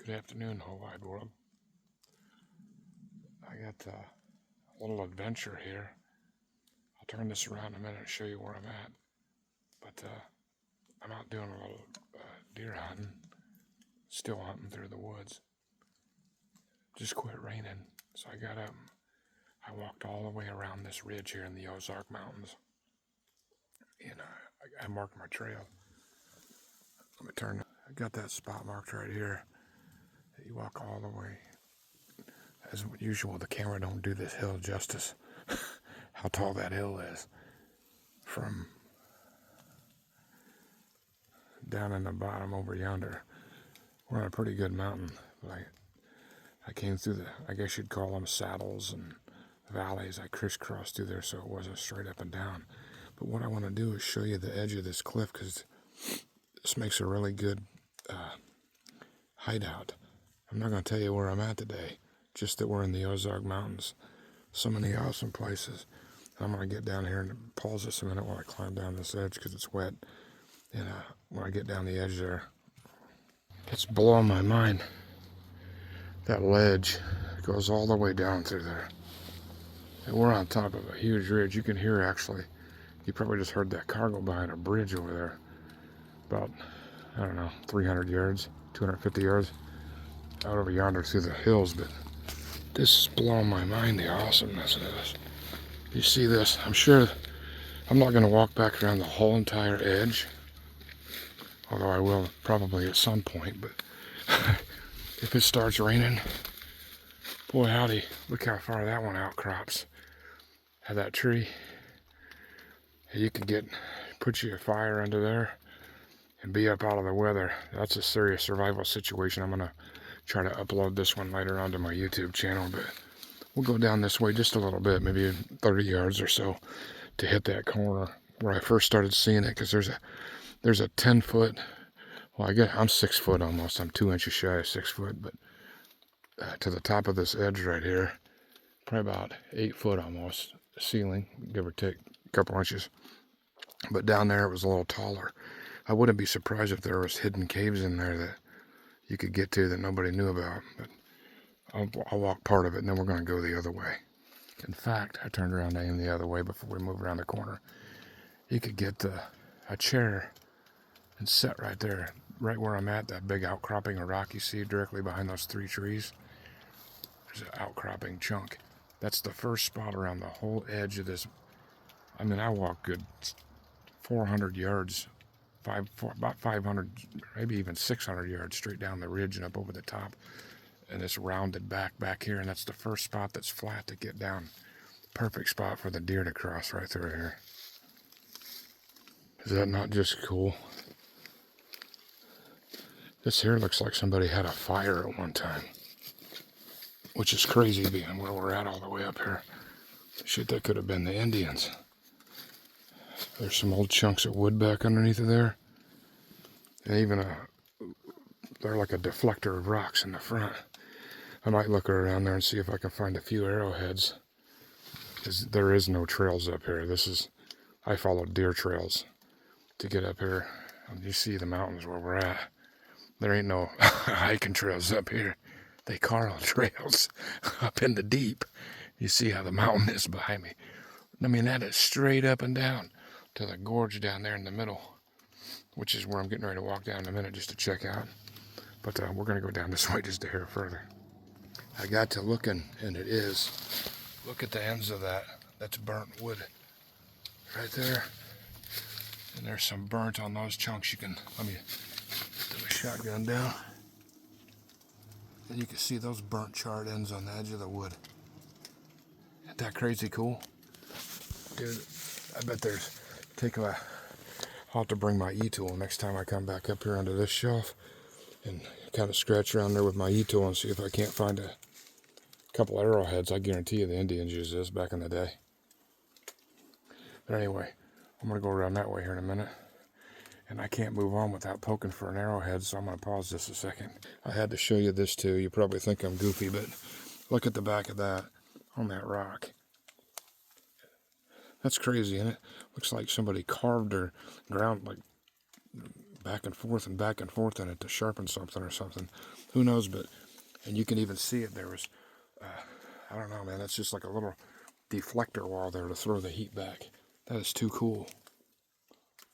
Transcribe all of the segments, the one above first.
Good afternoon, whole wide world. I got a little adventure here. I'll turn this around in a minute and show you where I'm at. But I'm out doing a little deer hunting, still hunting through the woods. Just quit raining, so I got up. I walked all the way around this ridge here in the Ozark Mountains, and I marked my trail. Let me turn. I got that spot marked right here. You walk all the way. As usual, the camera don't do this hill justice. How tall that hill is. From down in the bottom over yonder, we're on a pretty good mountain. Like I came through the, I guess you'd call them saddles and valleys. I crisscrossed through there, so it wasn't straight up and down. But what I want to do is show you the edge of this cliff, because this makes a really good hideout. I'm not going to tell you where I'm at today, just that we're in the Ozark Mountains. So many awesome places. I'm going to get down here and pause this a minute while I climb down this edge because it's wet. And when I get down the edge there, it's blowing my mind. That ledge goes all the way down through there. And we're on top of a huge ridge. You can hear, actually, you probably just heard that car go by on a bridge over there. About, I don't know, 300 yards, 250 yards out over yonder through the hills. But this is blowing my mind, the awesomeness of this. You see this? I'm sure I'm not going to walk back around the whole entire edge, although I will probably at some point. But if it starts raining, boy howdy, look how far that one outcrops. Have that tree. You could put you a fire under there and be up out of the weather. That's a serious survival situation. I'm going to try to upload this one later onto my YouTube channel, but we'll go down this way just a little bit, maybe 30 yards or so, to hit that corner where I first started seeing it, because there's a 10-foot, well, I guess I'm 6 foot almost. I'm 2 inches shy of 6 foot, but to the top of this edge right here, probably about 8 foot almost ceiling, give or take a couple inches. But down there it was a little taller. I wouldn't be surprised if there was hidden caves in there that you could get to that nobody knew about, but I'll walk part of it, and then we're going to go the other way. In fact, I turned around and aimed the other way before we move around the corner. You could get a chair and sit right there, right where I'm at, that big outcropping of rock you see directly behind those 3 trees. There's an outcropping chunk. That's the first spot around the whole edge of this. I mean, I walked good 400 yards, about 500, maybe even 600 yards straight down the ridge and up over the top. And it's rounded back here, and that's the first spot that's flat to get down. Perfect spot for the deer to cross right through here. Is that not just cool? This here looks like somebody had a fire at one time, which is crazy being where we're at all the way up here. Shit, that could have been the Indians. There's some old chunks of wood back underneath of there, and even they're like a deflector of rocks in the front. I might look around there and see if I can find a few arrowheads, because there is no trails up here. I follow deer trails to get up here. You see the mountains where we're at. There ain't no hiking trails up here. They carl trails up in the deep. You see how the mountain is behind me. I mean, that is straight up and down to the gorge down there in the middle, which is where I'm getting ready to walk down in a minute just to check out. But we're going to go down this way just a hair further. I got to looking, and it is. Look at the ends of that. That's burnt wood right there. And there's some burnt on those chunks. Let me put the shotgun down. And you can see those burnt charred ends on the edge of the wood. Isn't that crazy cool? Dude, I bet I'll have to bring my E-tool next time I come back up here under this shelf and kind of scratch around there with my E-tool and see if I can't find a couple arrowheads. I guarantee you the Indians used this back in the day. But anyway, I'm going to go around that way here in a minute. And I can't move on without poking for an arrowhead, so I'm going to pause this a second. I had to show you this too. You probably think I'm goofy, but look at the back of that on that rock. That's crazy, isn't it? Looks like somebody carved or ground, like back and forth in it to sharpen something or something. Who knows, but, and you can even see it. There was, I don't know, man, that's just like a little deflector wall there to throw the heat back. That is too cool.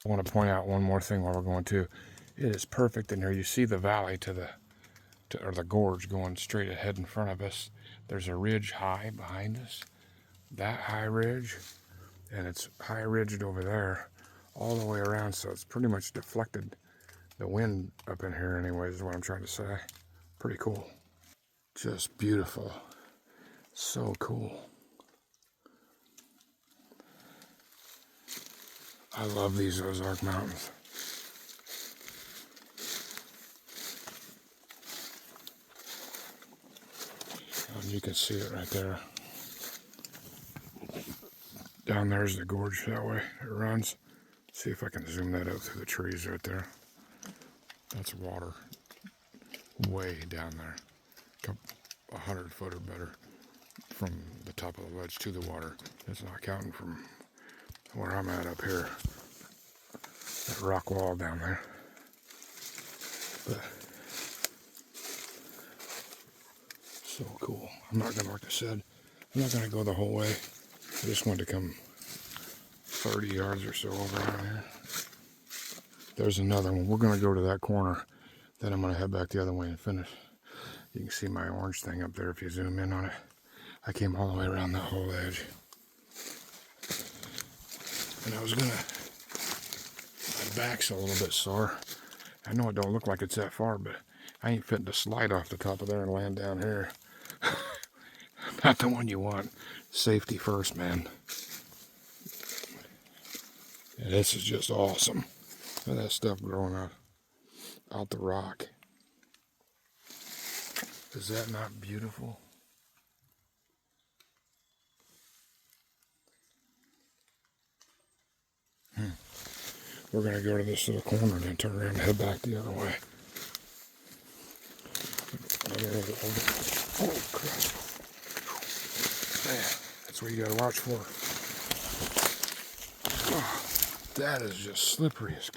I want to point out one more thing while we're going to. It is perfect in here. You see the valley or the gorge going straight ahead in front of us. There's a ridge high behind us. That high ridge, and it's high ridged over there all the way around, so it's pretty much deflected the wind up in here anyways, is what I'm trying to say. Pretty cool. Just beautiful. So cool. I love these Ozark Mountains. And you can see it right there. Down there's the gorge that way it runs. See if I can zoom that out through the trees right there. That's water way down there. 100 foot or better from the top of the ledge to the water. That's not counting from where I'm at up here. That rock wall down there. But so cool. I'm not gonna, like I said, I'm not gonna go the whole way. I just wanted to come 30 yards or so over down here. There's another one. We're gonna go to that corner. Then I'm gonna head back the other way and finish. You can see my orange thing up there if you zoom in on it. I came all the way around that whole edge. And I was gonna, my back's a little bit sore. I know it don't look like it's that far, but I ain't fitting to slide off the top of there and land down here. Not the one you want. Safety first, man. Yeah, this is just awesome. Look at that stuff growing out the rock. Is that not beautiful? We're going to go to this little corner and then turn around and head back the other way. Oh, crap. Man, that's what you got to watch for. Oh, that is just slippery as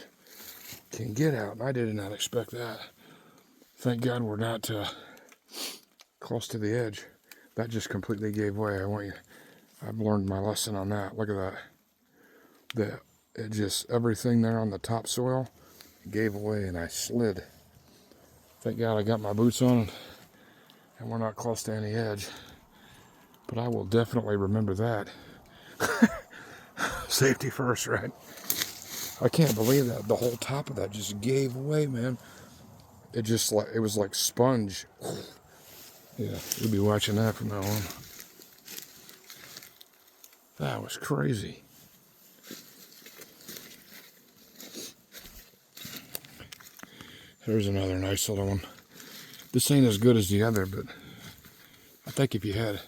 can get out. And I did not expect that. Thank God we're not close to the edge. That just completely gave way. I've learned my lesson on that. Look at that. It just, everything there on the topsoil gave away and I slid. Thank God I got my boots on and we're not close to any edge. But I will definitely remember that. Safety first, right? I can't believe that. The whole top of that just gave away, man. It just like, it was like sponge. Yeah, we'll be watching that from now on. That was crazy. There's another nice little one. This ain't as good as the other, but I think if you had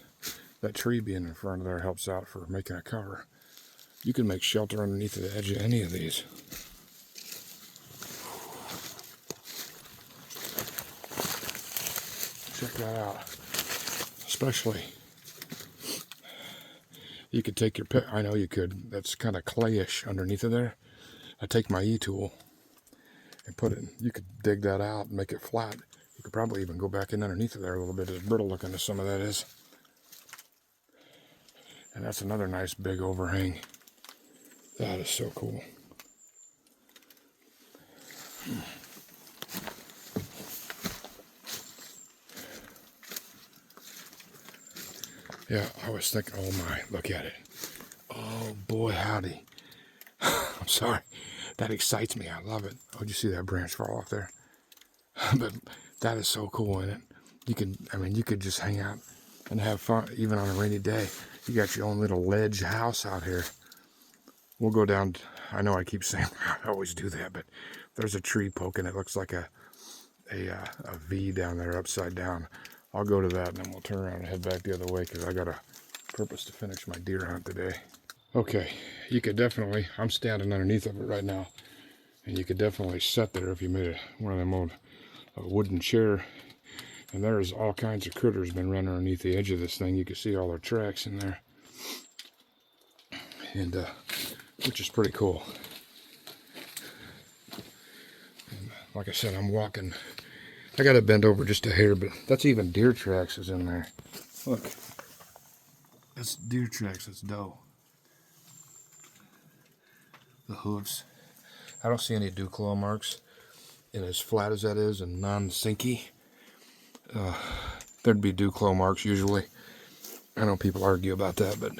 that tree being in front of there helps out for making a cover. You can make shelter underneath the edge of any of these. Check that out. Especially, you could take your pick. I know you could. That's kind of clayish underneath of there. I take my E-tool and put it, you could dig that out and make it flat. You could probably even go back in underneath of there a little bit, as brittle looking as some of that is. And that's another nice big overhang. That is so cool. Yeah, I was thinking, oh my, look at it. Oh boy, howdy. I'm sorry. That excites me. I love it. Oh, did you see that branch fall off there? But that is so cool, isn't it? You could, I mean, you could just hang out and have fun, even on a rainy day. You got your own little ledge house out here. We'll go down. I know I keep saying I always do that, but there's a tree poking. It looks like a V down there, upside down. I'll go to that, and then we'll turn around and head back the other way because I got a purpose to finish my deer hunt today. Okay, you could definitely, I'm standing underneath of it right now, and you could definitely sit there if you made one of them old wooden chair. And there's all kinds of critters been running underneath the edge of this thing. You can see all their tracks in there, and which is pretty cool. like I said, I'm walking. I got to bend over just a hair, but that's even deer tracks is in there. Look, that's deer tracks. That's doe. The hooves. I don't see any dew claw marks. And as flat as that is and non-sinky, there'd be dew claw marks usually. I know people argue about that, but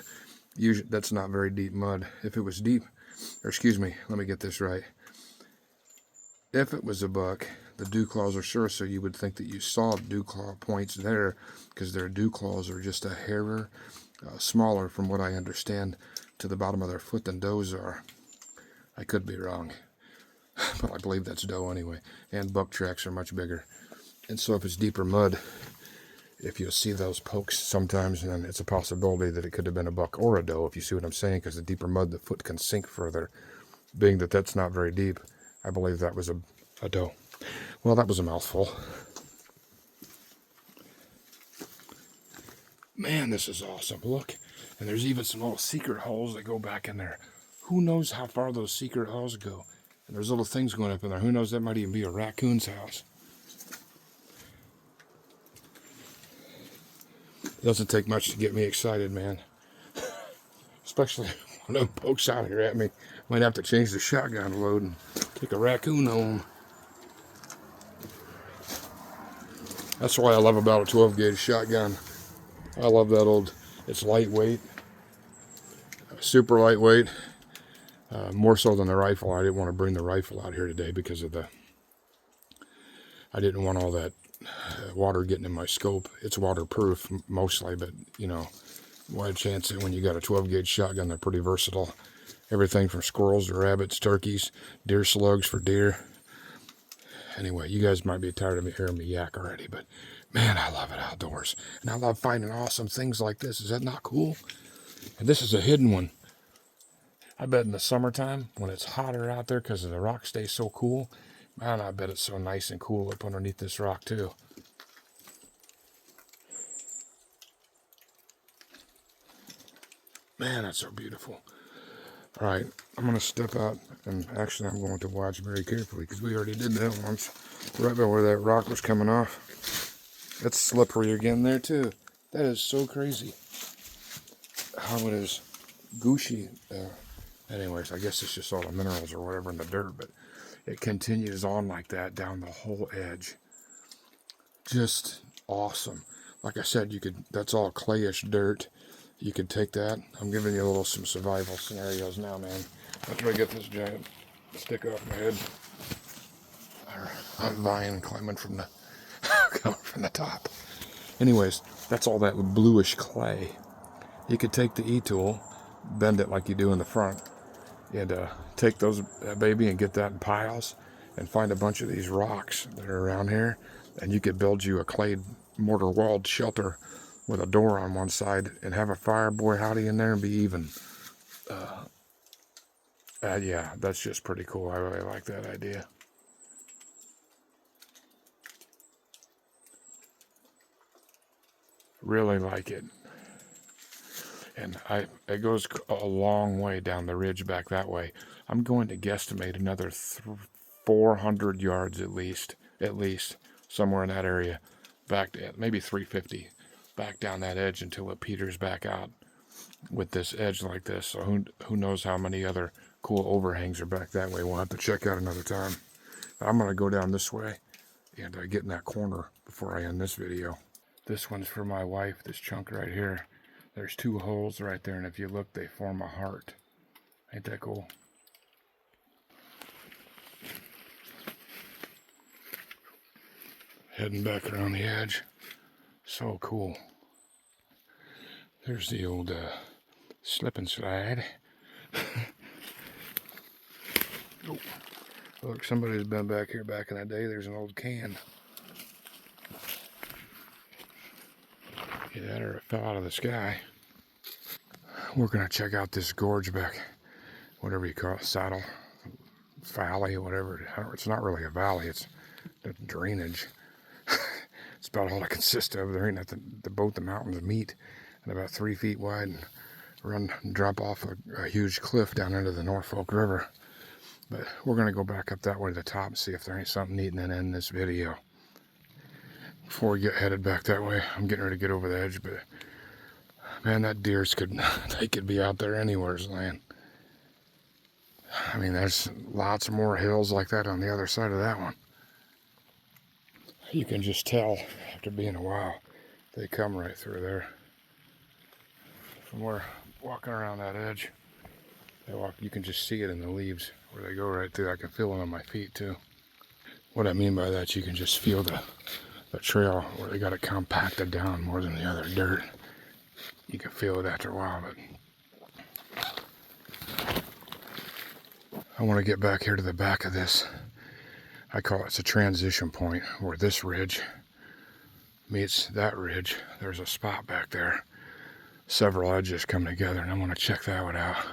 usually that's not very deep mud. If it was deep, or excuse me, let me get this right. If it was a buck, the dew claws are sure, so you would think that you saw dew claw points there, because their dew claws are just a hair smaller, from what I understand, to the bottom of their foot than does are. I could be wrong, but I believe that's doe anyway. And buck tracks are much bigger. And so if it's deeper mud, if you see those pokes sometimes, then it's a possibility that it could have been a buck or a doe, if you see what I'm saying, because the deeper mud, the foot can sink further. Being that that's not very deep, I believe that was a doe. Well, that was a mouthful. Man, this is awesome. Look, and there's even some little secret holes that go back in there. Who knows how far those secret holes go? And there's little things going up in there. Who knows, that might even be a raccoon's house. It doesn't take much to get me excited, man. Especially when it pokes out here at me. Might have to change the shotgun load and take a raccoon home. That's what I love about a 12 gauge shotgun. I love that it's lightweight, super lightweight, more so than the rifle. I didn't want to bring the rifle out here today because of I didn't want all that water getting in my scope. It's waterproof mostly, but you know, wide chance that when you got a 12 gauge shotgun, they're pretty versatile. Everything from squirrels to rabbits, turkeys, deer slugs for deer. Anyway, you guys might be tired of me hearing me yak already, but man, I love it outdoors. And I love finding awesome things like this. Is that not cool? And this is a hidden one. I bet in the summertime, when it's hotter out there because the rock stays so cool, man, I bet it's so nice and cool up underneath this rock too. Man, that's so beautiful. All right, I'm going to step out, and actually I'm going to watch very carefully because we already did that once, right by where that rock was coming off. It's slippery again there too. That is so crazy how it is gushy. Anyways, I guess it's just all the minerals or whatever in the dirt, but it continues on like that down the whole edge. Just awesome. Like I said, that's all clayish dirt. You could take that. I'm giving you some survival scenarios now, man. After I get this giant stick off my head, I'm vine climbing from the top. Anyways, that's all that bluish clay. You could take the E-tool, bend it like you do in the front, and take that baby and get that in piles, and find a bunch of these rocks that are around here, and you could build you a clay mortar walled shelter with a door on one side and have a fire, boy howdy, in there and be even. Yeah, that's just pretty cool. I really like that idea. Really like it. And it goes a long way down the ridge back that way. I'm going to guesstimate another 400 yards at least, somewhere in that area, back to maybe 350, back down that edge until it peters back out with this edge like this. So who knows how many other cool overhangs are back that way. We'll have to check out another time. I'm going to go down this way and get in that corner before I end this video. This one's for my wife, this chunk right here. There's 2 holes right there, and if you look, they form a heart. Ain't that cool? Heading back around the edge. So cool. There's the old slip and slide. Oh, look, somebody's been back here back in the day. There's an old can. Either that or it fell out of the sky. We're going to check out this gorge back, whatever you call it, saddle, valley, whatever. It's not really a valley, it's the drainage. It's about all it consists of. There ain't nothing, both the mountains meet, and about 3 feet wide, and drop off a huge cliff down into the Norfolk River. But we're going to go back up that way to the top and see if there ain't something neat and then end this video. Before we get headed back that way, I'm getting ready to get over the edge, but man, that deers they could be out there anywhere's land. I mean, there's lots more hills like that on the other side of that one. You can just tell after being a while, they come right through there. From where walking around that edge, you can just see it in the leaves where they go right through. I can feel it on my feet too. What I mean by that, you can just feel the trail where they got it compacted down more than the other dirt. You can feel it after a while, but I want to get back here to the back of this. I call it a transition point where this ridge meets that ridge. There's a spot back there. Several edges come together, and I'm going to check that one out.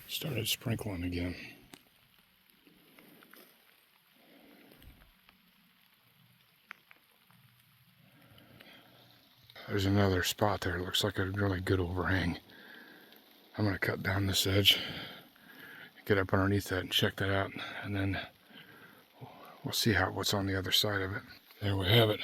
Started sprinkling again. There's another spot there. It looks like a really good overhang. I'm going to cut down this edge, get up underneath that and check that out, and then we'll see what's on the other side of it. There we have it.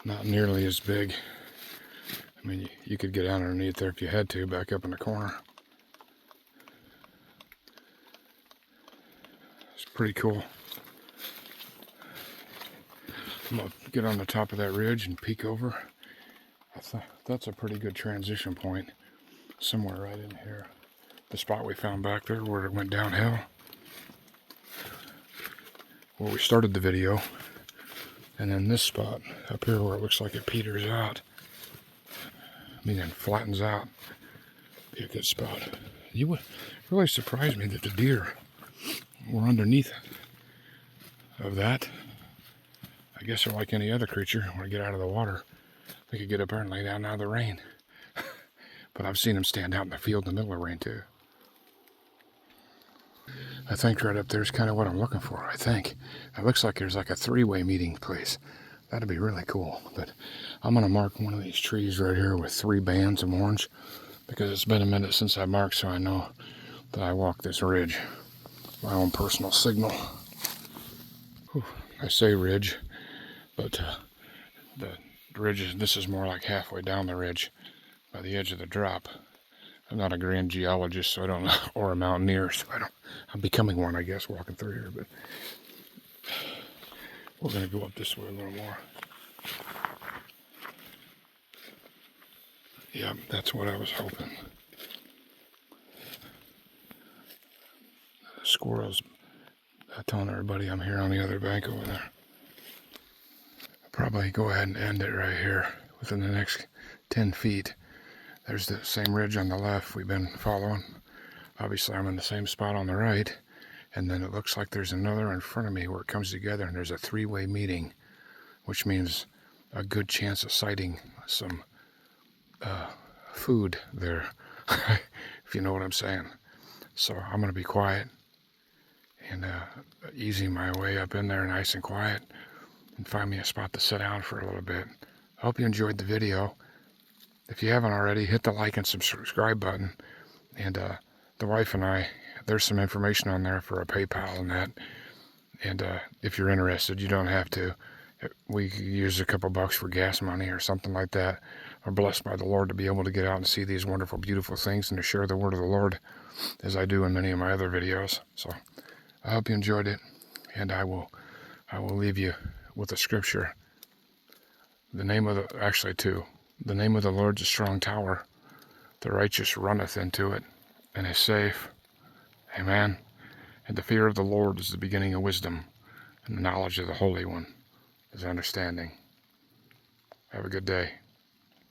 Not nearly as big. I mean, you could get down underneath there if you had to, back up in the corner. It's pretty cool. I'm going to get on the top of that ridge and peek over. That's a pretty good transition point. Somewhere right in here. The spot we found back there where it went downhill. Where we started the video. And then this spot up here where it looks like it peters out. I mean, it flattens out. Be a good spot. You would really surprise me that the deer were underneath of that. I guess they're like any other creature. When they get out of the water, they could get up there and lay down out of the rain. But I've seen them stand out in the field in the middle of the rain too. I think right up there is kind of what I'm looking for, I think. It looks like there's like a three-way meeting place. That'd be really cool. But I'm going to mark one of these trees right here with 3 bands of orange, because it's been a minute since I marked, so I know that I walked this ridge. My own personal signal. Whew, I say ridge, but the ridge this is more like halfway down the ridge by the edge of the drop. I'm not a grand geologist, so I don't know, or a mountaineer, so I'm becoming one, I guess, walking through here, but we're going to go up this way a little more. Yeah, that's what I was hoping. The squirrels, telling everybody I'm here on the other bank over there. I'll probably go ahead and end it right here within the next 10 feet. There's the same ridge on the left we've been following. Obviously, I'm in the same spot on the right. And then it looks like there's another in front of me where it comes together and there's a 3-way meeting, which means a good chance of sighting some food there, if you know what I'm saying. So I'm going to be quiet and easing my way up in there nice and quiet and find me a spot to sit down for a little bit. I hope you enjoyed the video. If you haven't already, hit the like and subscribe button. And the wife and I, there's some information on there for a PayPal and that. And if you're interested, you don't have to. We could use a couple bucks for gas money or something like that. We're blessed by the Lord to be able to get out and see these wonderful, beautiful things and to share the word of the Lord as I do in many of my other videos. So I hope you enjoyed it. And I will leave you with a scripture. The name of the name of the Lord's a strong tower. The righteous runneth into it and is safe. Amen. And the fear of the Lord is the beginning of wisdom, and the knowledge of the Holy One is understanding. Have a good day.